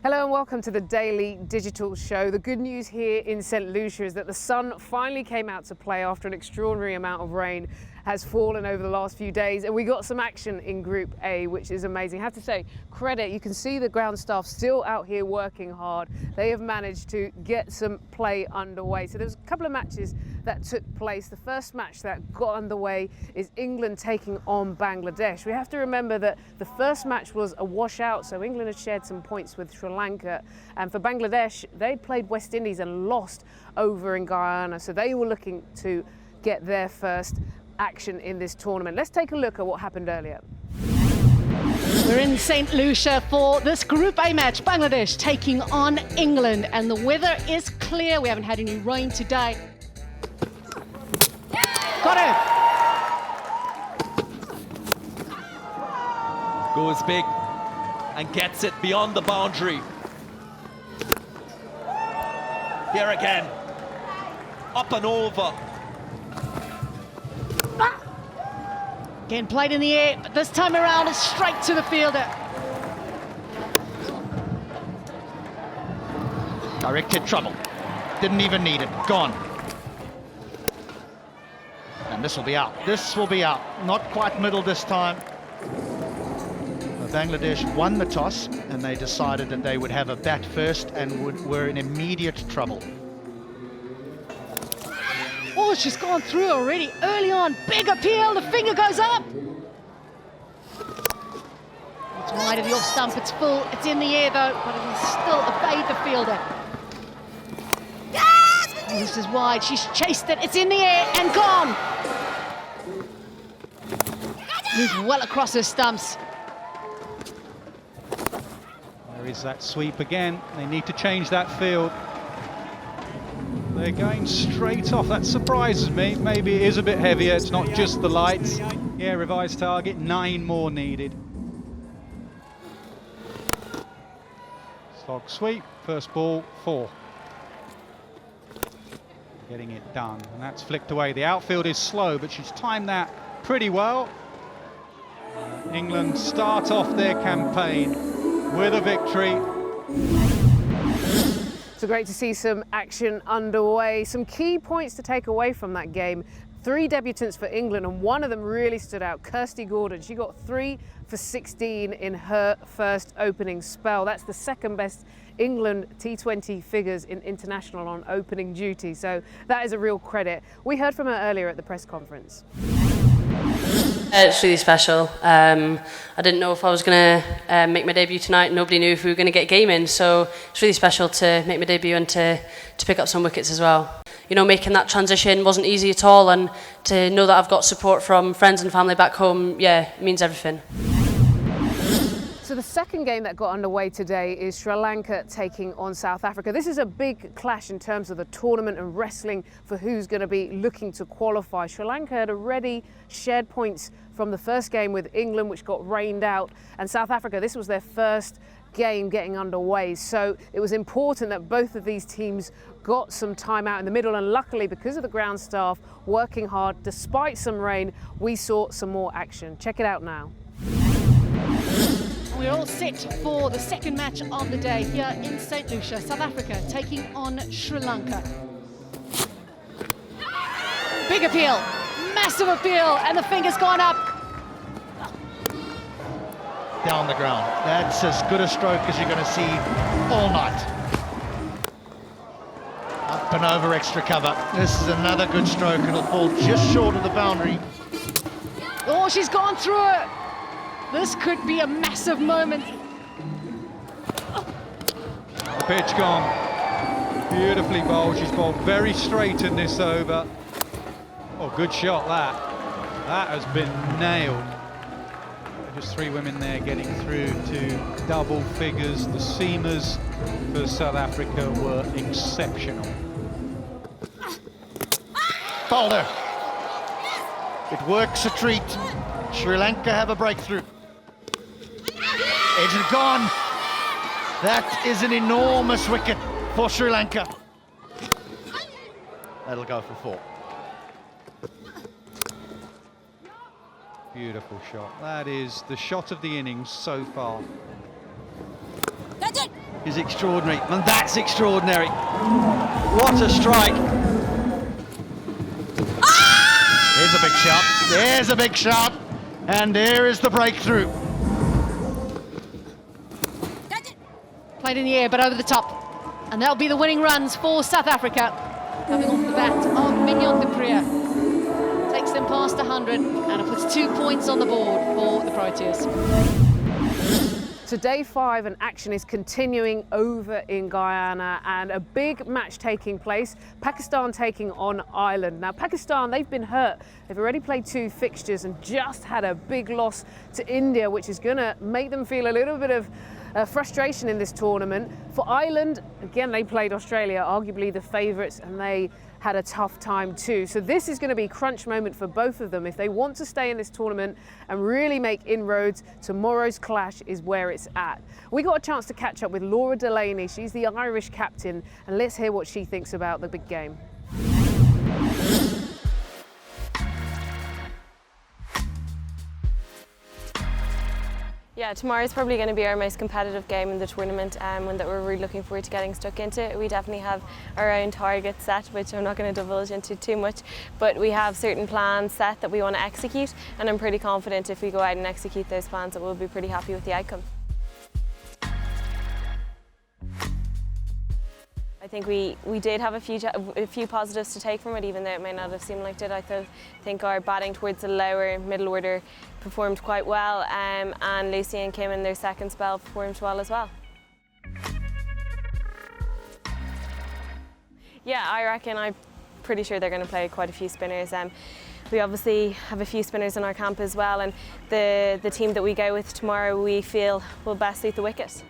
Hello and welcome to the Daily Digital Show. The good news here in St Lucia is that the sun finally came out to play after an extraordinary amount of rain has fallen over the last few days, and we got some action in Group A, which is amazing. I have to say, credit, you can see the ground staff still out here working hard. They have managed to get some play underway. So there's a couple of matches that took place. The first match that got underway is England taking on Bangladesh. We have to remember that the first match was a washout, so England had shared some points with Sri Lanka, and for Bangladesh, they played West Indies and lost over in Guyana, so they were looking to get their first action in this tournament. Let's take a look at what happened earlier. We're in St Lucia for this Group A match, Bangladesh taking on England, and the weather is clear. We haven't had any rain today. Got it! Goes big and gets it beyond the boundary. Here again, up and over. Again, played in the air, but this time around it's straight to the fielder. Direct hit trouble. Didn't even need it. Gone. And this will be out. This will be out. Not quite middle this time. Bangladesh won the toss, and they decided that they would have a bat first and were in immediate trouble. Oh, she's gone through already early on. Big appeal, the finger goes up. It's wide of the off stump, it's full, it's in the air though, but it will still evade the fielder. Yes! Oh, this is wide, she's chased it, it's in the air and gone. Moved well across her stumps. There is that sweep again. They need to change that field. They're going straight off. That surprises me. Maybe it is a bit heavier. It's not just the lights. Yeah, revised target. 9 more needed. Slog sweep. First ball, 4. Getting it done. And that's flicked away. The outfield is slow, but she's timed that pretty well. England start off their campaign with a victory. So great to see some action underway. Some key points to take away from that game. 3 debutants for England, and one of them really stood out, Kirsty Gordon. She got 3 for 16 in her first opening spell. That's the second best England T20 figures in international on opening duty. So that is a real credit. We heard from her earlier at the press conference. It's really special. I didn't know if I was going to make my debut tonight. Nobody knew if we were going to get a game in, so it's really special to make my debut and to pick up some wickets as well. You know, making that transition wasn't easy at all, and to know that I've got support from friends and family back home, yeah, it means everything. So the second game that got underway today is Sri Lanka taking on South Africa. This is a big clash in terms of the tournament and wrestling for who's going to be looking to qualify. Sri Lanka had already shared points from the first game with England, which got rained out, and South Africa, this was their first game getting underway. So it was important that both of these teams got some time out in the middle, and luckily, because of the ground staff working hard, despite some rain, we saw some more action. Check it out now. We're all set for the second match of the day here in St Lucia. South Africa taking on Sri Lanka. Big appeal, massive appeal, and the finger's gone up. Down the ground. That's as good a stroke as you're going to see all night. Up and over extra cover. This is another good stroke. It'll fall just short of the boundary. Oh, she's gone through it. This could be a massive moment. Pitch gone. Beautifully bowled. She's bowled very straight in this over. Oh, good shot that. That has been nailed. Just 3 women there getting through to double figures. The seamers for South Africa were exceptional. Bowler. It works a treat. Sri Lanka have a breakthrough. Edge and gone. That is an enormous wicket for Sri Lanka. That'll go for 4. Beautiful shot. That is the shot of the innings so far. That's it. is extraordinary, and that's extraordinary. What a strike. Here's a big shot. There's a big shot. And there is the breakthrough. Played in the air, but over the top. And that'll be the winning runs for South Africa. Coming off the bat of Mignon de Priya. Takes them past 100, and it puts 2 points on the board for the Proteas. So day 5 and action is continuing over in Guyana, and a big match taking place. Pakistan taking on Ireland. Now Pakistan, they've been hurt. They've already played 2 fixtures and just had a big loss to India, which is going to make them feel a little bit of frustration in this tournament. For Ireland, again, they played Australia, arguably the favourites, and they had a tough time too. So this is going to be crunch moment for both of them. If they want to stay in this tournament and really make inroads, tomorrow's clash is where it's at. We got a chance to catch up with Laura Delaney. She's the Irish captain, and let's hear what she thinks about the big game. Yeah, tomorrow's probably going to be our most competitive game in the tournament, one that we're really looking forward to getting stuck into. We definitely have our own targets set, which I'm not going to divulge into too much, but we have certain plans set that we want to execute, and I'm pretty confident if we go out and execute those plans that we'll be pretty happy with the outcome. I think we did have a few positives to take from it, even though it may not have seemed like it. I think our batting towards the lower middle order performed quite well, and Lucy and Kim in their second spell performed well as well. Yeah, I'm pretty sure they're going to play quite a few spinners. We obviously have a few spinners in our camp as well, and the team that we go with tomorrow we feel will best suit the wicket.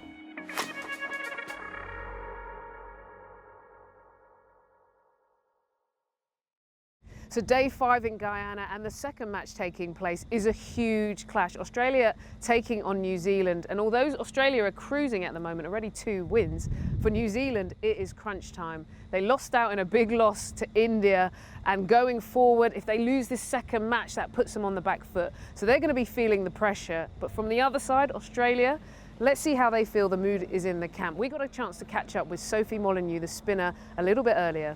So day 5 in Guyana, and the second match taking place is a huge clash. Australia taking on New Zealand, and although Australia are cruising at the moment, already 2 wins, for New Zealand it is crunch time. They lost out in a big loss to India, and going forward, if they lose this second match, that puts them on the back foot. So they're going to be feeling the pressure. But from the other side, Australia, let's see how they feel the mood is in the camp. We got a chance to catch up with Sophie Molyneux, the spinner, a little bit earlier.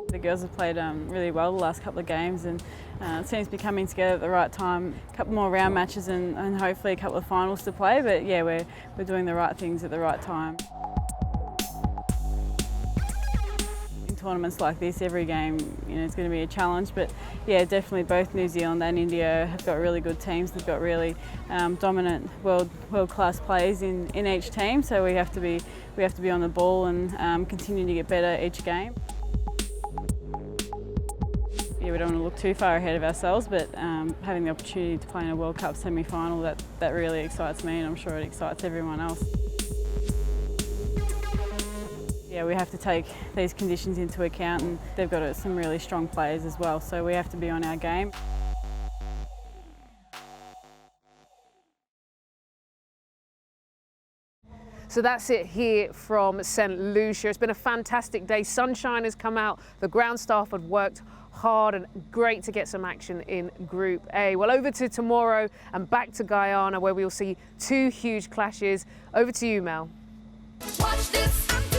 The girls have played really well the last couple of games, and it seems to be coming together at the right time. A couple more round matches and hopefully a couple of finals to play, but yeah, we're doing the right things at the right time. In tournaments like this, every game is going to be a challenge, but yeah, definitely both New Zealand and India have got really good teams. They've got really dominant world-class players in each team, so we have to be on the ball and continue to get better each game. Yeah, we don't want to look too far ahead of ourselves, but having the opportunity to play in a World Cup semi-final, that really excites me, and I'm sure it excites everyone else. Yeah, we have to take these conditions into account, and they've got some really strong players as well, so we have to be on our game. So that's it here from St Lucia. It's been a fantastic day. Sunshine has come out. The ground staff had worked hard, and great to get some action in Group A. Well, over to tomorrow and back to Guyana, where we'll see 2 huge clashes. Over to you, Mel. Watch this.